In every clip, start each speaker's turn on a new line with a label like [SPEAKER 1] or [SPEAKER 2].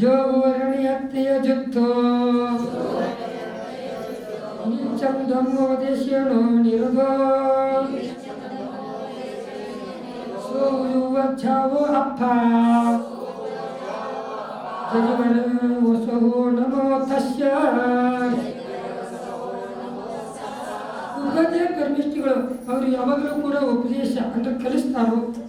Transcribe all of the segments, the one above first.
[SPEAKER 1] ಜೋವರಣೀಯತೆಯ ಜುತ್ತೋ ನಿತ್ಯಂ ಧರ್ಮೋಪದೇಶೇನೋ ನಿರುದೋ ಸೋಯುವಚ್ಛಾವೋ ಅಪ್ಪ ಜಜವನ ವಸವೋ ನಮೋ ತಸ್ಯ. ಉಪದೇಶ ಕರ್ಮಿಷ್ಠಿಗಳು ಅವರು ಯಾವಾಗಲೂ ಕೂಡ ಉಪದೇಶ ಅಂದರೆ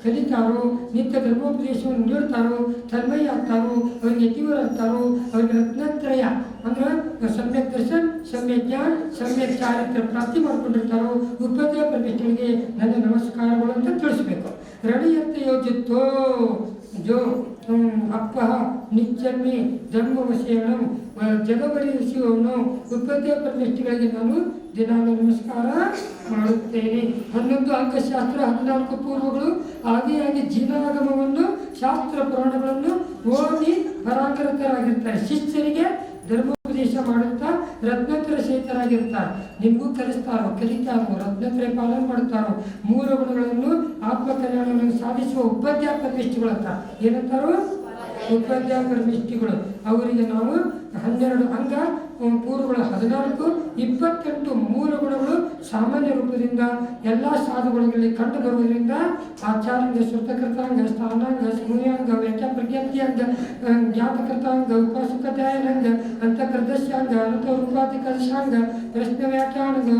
[SPEAKER 1] ಕಲಿತಾರೋ ನಿತ್ಯ ಧರ್ಮೋಪದೇಶವನ್ನು ನೀಡ್ತಾರೋ ತನ್ಮಯ ಆಗ್ತಾರೋ ಅವ್ರಿಗೆ ಯತಿವರಾಗ್ತಾರೋ ಅವ್ರಿಗೆ ರತ್ನತ್ರಯ ಅಂದ್ರೆ ಸಮ್ಯಕ್ ದರ್ಶನ್ ಸಮ್ಯಕ್ ಜ್ಞಾನ ಸಮ್ಯಕ್ ಚಾರಿತ್ರ ಪ್ರಾಪ್ತಿ ಮಾಡ್ಕೊಂಡಿರ್ತಾರೋ ಉಪದೇಶ ಕರ್ಮಿಷ್ಠಿಗಳಿಗೆ ನನ್ನ ನಮಸ್ಕಾರಗಳು ಅಂತ ತಿಳಿಸ್ಬೇಕು. ರಣಯಂತೆ ಯೋಜಿತ್ತೋ ಜೋ ಅಪ್ಪ ನಿತ್ಯಮಿ ಧರ್ಮವಶೇಣಂ ಜಗವರಿಸುವವನು ಉಪದೇಶ ಪ್ರತಿಷ್ಠೆಗಳಿಗೆ ನಾನು ದಿನಾಲು ನಮಸ್ಕಾರ ಮಾಡುತ್ತೇನೆ. 11 ಅಂಕಶಾಸ್ತ್ರ 14 ಪೂರ್ವಗಳು ಆದಿಯಾಗಿ ಜೀನಾಗಮವನ್ನು ಶಾಸ್ತ್ರ ಪುರಾಣಗಳನ್ನು ಓದಿ ಪರಾಂಗತರಾಗಿರ್ತಾರೆ. ಶಿಷ್ಯರಿಗೆ ಧರ್ಮೋಪದೇಶ ಮಾಡುತ್ತಾ ರತ್ನತ್ರ ಸಹಿತರಾಗಿರ್ತಾರೆ. ನಿಮಗೂ ಕಲಿತಾರೋ ರತ್ನತ್ರ ಪಾಲನೆ ಮಾಡುತ್ತಾರೋ 3 ಗುಣಗಳನ್ನು ಆತ್ಮ ಕಲ್ಯಾಣವನ್ನು ಸಾಧಿಸುವ ಉಪಾಧ್ಯಾಯ ಪ್ರತಿಷ್ಠೆಗಳಂತ ಏನಂತಾರೋ ಉಪಾಧ್ಯಾಯ ಪ್ರತಿಷ್ಠೆಗಳು. ಅವರಿಗೆ ನಾವು 12 ಅಂಗ ಪೂರ್ವಗಳು 14 28 ಮೂಲ ಗುಣಗಳು ಸಾಮಾನ್ಯ ರೂಪದಿಂದ ಎಲ್ಲ ಸಾಧುಗಳಲ್ಲಿ ಕಂಡು ಬರುವುದರಿಂದ ಆಚಾರ್ಯ ಶ್ರುತಕೃತಾಂಗ ಸ್ಥಾನಾಂಗ ಸಮೂಯಾಂಗ ವ್ಯಾಖ್ಯಾ ಪ್ರಜ್ಞಾಂಗ ಜ್ಞಾತಕೃತಾಂಗ ಉಪಾಸಕಧ್ಯಾಯನಂಗ ಅಂತಃಕೃದಸ್ಯಾಂಗ ಅನಂತ ರೂಪಾಧಿಕರ್ಷಾಂಗ ಪ್ರಶ್ನೆ ವ್ಯಾಖ್ಯಾನಂಗ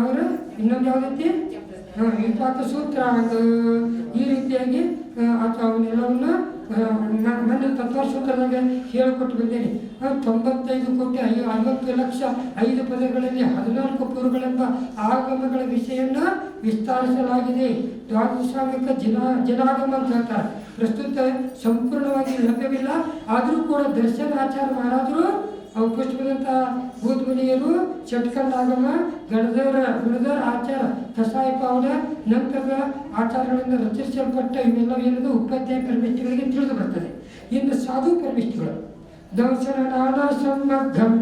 [SPEAKER 1] ಅವರು ಇನ್ನೊಂದು ಯಾವುದೈತಿ ವಿಪಾಕ ಸೂತ್ರಾಂಗ ಈ ರೀತಿಯಾಗಿ ಅವನ್ನೆಲ್ಲವನ್ನು ನನ್ನ ತತ್ವಸೂತ್ರದಾಗ ಹೇಳಿಕೊಟ್ಟು ಬಂದೇನೆ. 95 ಕೋಟಿ 50 ಲಕ್ಷ 5 ಪದಗಳಲ್ಲಿ 14 ಪೂರ್ವಗಳೆಂಬ ಆಗಮಗಳ ವಿಷಯವನ್ನು ವಿಸ್ತರಿಸಲಾಗಿದೆ. ದ್ವಾದಶಾಂಗಿಕ ಜನಾಗಮ ಅಂತ ಹೇಳ್ತಾರೆ. ಪ್ರಸ್ತುತ ಸಂಪೂರ್ಣವಾಗಿ ಲಭ್ಯವಿಲ್ಲ. ಆದರೂ ಕೂಡ ದರ್ಶನ ಆಚಾರ ಮಹಾರಾಜರು ಅವು ಪುಷ್ಪದಂಥ ಭೂತಮುನಿಯರು ಚಟ್ಕಂಡಾಗಮ ಗುಣದರ ಆಚಾರ ಕಸಾಯ ಪಾವನ ನಂತರದ ಆಚಾರಗಳಿಂದ ರಚಿಸಲ್ಪಟ್ಟ ಇವೆಲ್ಲ ಏನದು ಉಪಾಧ್ಯಾಯ ಪರಮಿಷ್ಠಿಗಳಿಗೆ ತಿಳಿದು ಬರ್ತದೆ. ಇನ್ನು ಸಾಧು ಪರಮಿಷ್ಠಿಗಳು ದರ್ಶನ ನಾನಾ ಸಂಬದ್ಧಂ